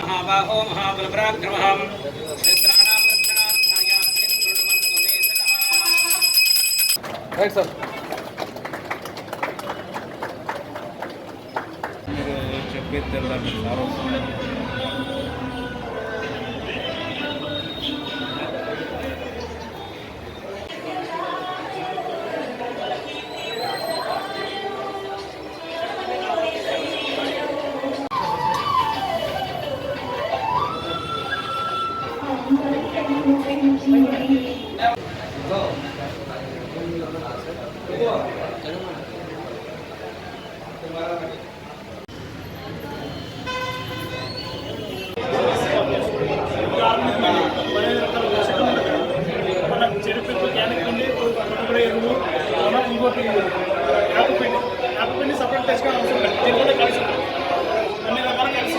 महाबाहो महाबलपराक्रमः मित्राणां रक्षणार्थाय शृण्वन्तु मे सदा। Right sir. మీరు చెప్పేది తెల్లండి సార్. సపరేట్ తెచ్చుకోవడం అవసరం లేదు. దీనివల్ల కలిసి అన్ని రకాల కలిసి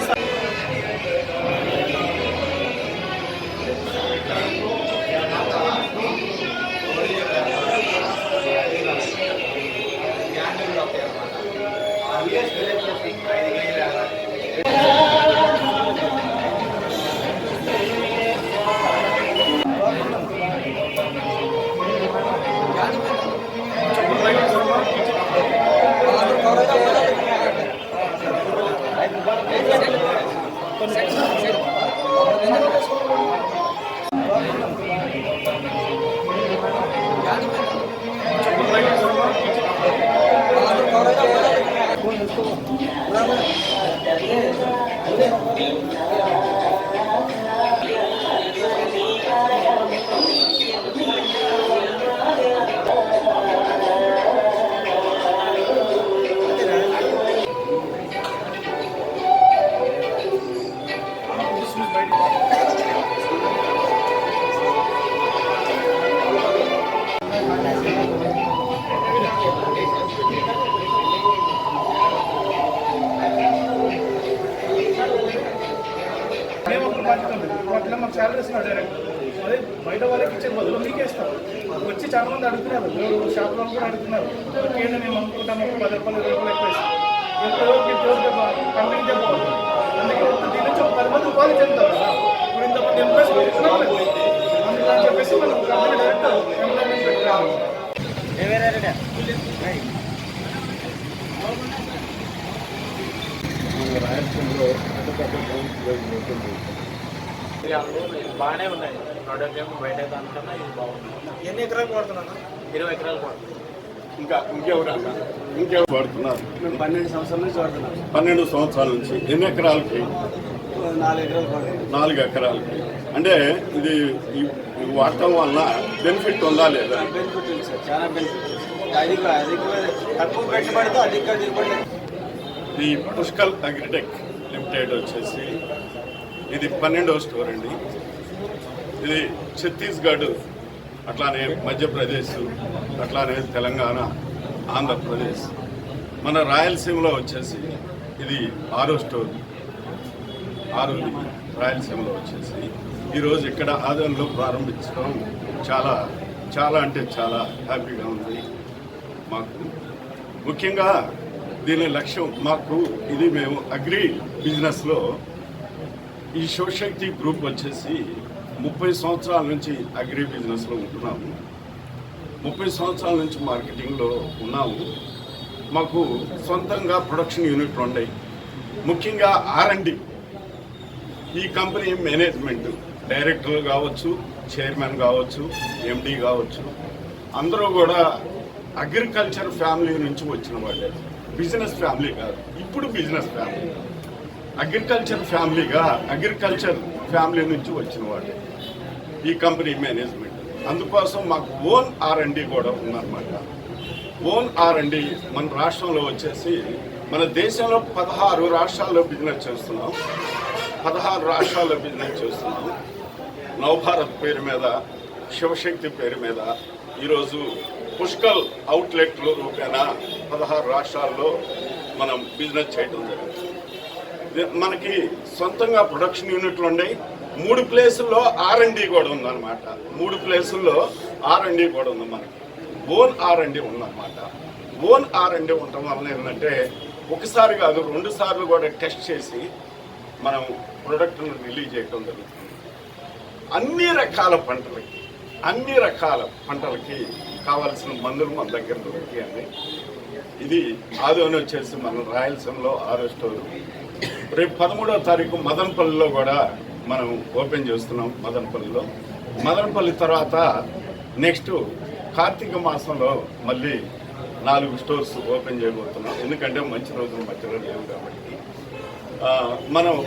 మాకు శాలరీ ఇస్తున్నారు డైరెక్ట్. అదే బయట వాళ్ళకి ఇచ్చే బదులు మీకే ఇస్తారు. వచ్చి చాలా మంది అడుగుతున్నారు, షాప్లో కూడా అడుగుతున్నారు. ఓకేంటి మేము అనుకుంటాము 10 రూపాయలు 20 రూపాయలు ఎక్కువ ఇస్తాం. కంపెనీ చెప్పాలి. అందుకే దీని నుంచి 10 మంది ఉపాధి చెందుతారు కదా. ఇప్పుడు ఇంతమంది ఎంప్లాయీస్ అందుకని చెప్పేసి మనం కంపెనీ డైరెక్ట్ ఎంప్లాయ్మెంట్ పెట్టాము. రాయలసీమలో బాగానే ఉన్నాయి ప్రోడక్ట్. ఏమో బయట దానికన్నా ఇది బాగుంది. ఎన్ని ఎకరాలు పడుతున్నాను? 20 ఎకరాలు పడుతుంది. ఇంకెవరు పడుతున్నారు? 12 సంవత్సరాల నుంచి పడుతున్నారు. 12 సంవత్సరాల నుంచి. ఎన్ని ఎకరాలకి? 4 ఎకరాలు పడుతుంది. 4 ఎకరాలకి. అంటే ఇది వాడటం వల్ల బెనిఫిట్ ఉందా లేదా? బెనిఫిట్ ఉంది సార్, చాలా బెనిఫిట్. తక్కువ పెట్టుబడితో అధిక దిగుబడి. ఈ పుష్కల్ అగ్రిటెక్ లిమిటెడ్ వచ్చేసి ఇది 12వ స్టోర్ అండి. ఇది ఛత్తీస్గఢ్, అట్లానే మధ్యప్రదేశ్, అట్లానే తెలంగాణ, ఆంధ్రప్రదేశ్, మన రాయలసీమలో వచ్చేసి ఇది 6వ స్టోర్. 6ది రాయలసీమలో వచ్చేసి ఈరోజు ఇక్కడ ఆదరణలో ప్రారంభించడం చాలా చాలా అంటే చాలా హ్యాపీగా ఉంది మాకు. ముఖ్యంగా దీని లక్ష్యం మాకు ఇది మేము అగ్రి బిజినెస్లో ఈ శివశక్తి గ్రూప్ వచ్చేసి 30 సంవత్సరాల నుంచి అగ్రి బిజినెస్లో ఉంటున్నాము. 30 సంవత్సరాల నుంచి మార్కెటింగ్లో ఉన్నాము. మాకు సొంతంగా ప్రొడక్షన్ యూనిట్లు ఉన్నాయి. ముఖ్యంగా R&D. ఈ కంపెనీ మేనేజ్మెంట్ డైరెక్టర్లు కావచ్చు, చైర్మన్ కావచ్చు, MD కావచ్చు, అందరూ కూడా అగ్రికల్చర్ ఫ్యామిలీ నుంచి వచ్చిన వాళ్ళే. బిజినెస్ ఫ్యామిలీ కాదు, ఇప్పుడు బిజినెస్ ఫ్యామిలీ. అగ్రికల్చర్ ఫ్యామిలీ నుంచి వచ్చిన వాళ్ళే ఈ కంపెనీ మేనేజ్మెంట్. అందుకోసం మాకు ఓన్ R&D కూడా ఉందన్నమాట. ఓన్ R&D మన రాష్ట్రంలో వచ్చేసి మన దేశంలో 16 రాష్ట్రాల్లో బిజినెస్ చేస్తున్నాం. 16 రాష్ట్రాల్లో బిజినెస్ చేస్తున్నాం. నవభారత్ పేరు మీద, శివశక్తి పేరు మీద ఈరోజు పుష్కల్ అవుట్లెట్లు రూపేణా 16 రాష్ట్రాల్లో మనం బిజినెస్ చేయడం జరుగుతుంది. మనకి సొంతంగా ప్రొడక్షన్ యూనిట్లు ఉన్నాయి. 3 ప్లేసుల్లో R&D కూడా ఉందన్నమాట. 3 ప్లేసుల్లో R&D కూడా ఉంది. మనకి ఓన్ R&D ఉందన్నమాట. ఓన్ R&D ఉండటం వల్ల ఏంటంటే ఒకసారి కాదు 2 సార్లు కూడా టెస్ట్ చేసి మనం ప్రోడక్ట్ను రిలీజ్ చేయడం జరుగుతుంది. అన్ని రకాల పంటలకి కావాల్సిన మందులు మన దగ్గర దొరికాయండి. ఇది ఆదోని వచ్చేసి మనం రాయలసీమలో 6వ స్టోరు. రేపు 13వ తారీఖు మదనపల్లిలో కూడా మనం ఓపెన్ చేస్తున్నాం. మదనపల్లి తర్వాత నెక్స్ట్ కార్తీక మాసంలో మళ్ళీ 4 స్టోర్స్ ఓపెన్ చేయబోతున్నాం. ఎందుకంటే మంచి రోజులు మధ్యలో లేవు కాబట్టి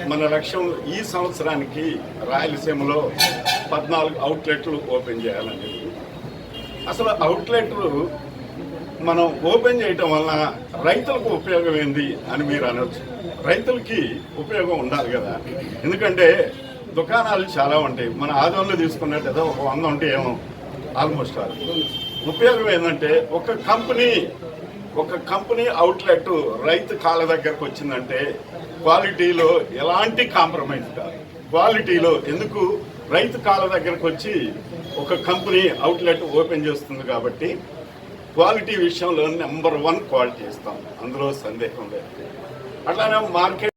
మన లక్ష్యం ఈ సంవత్సరానికి రాయలసీమలో 14 అవుట్లెట్లు ఓపెన్ చేయాలని. అసలు అవుట్లెట్లు మనం ఓపెన్ చేయటం వలన రైతులకు ఉపయోగం ఏంది అని మీరు అనవచ్చు. రైతులకి ఉపయోగం ఉండాలి కదా, ఎందుకంటే దుకాణాలు చాలా ఉంటాయి. మన ఆదోళనలో తీసుకున్నట్టయితే ఒక 100 ఉంటే ఏమో ఆల్మోస్ట్ ఉపయోగం ఏంటంటే ఒక కంపెనీ అవుట్లెట్ రైతు కాళ్ళ దగ్గరకు వచ్చిందంటే క్వాలిటీలో ఎలాంటి కాంప్రమైజ్ కాదు. క్వాలిటీలో ఎందుకు రైతు కాళ్ళ దగ్గరకు వచ్చి ఒక కంపెనీ అవుట్లెట్ ఓపెన్ చేస్తుంది కాబట్టి క్వాలిటీ విషయంలో నెంబర్ 1 క్వాలిటీ ఇస్తాం, అందులో సందేహం లేదు. అట్లానే మార్కెట్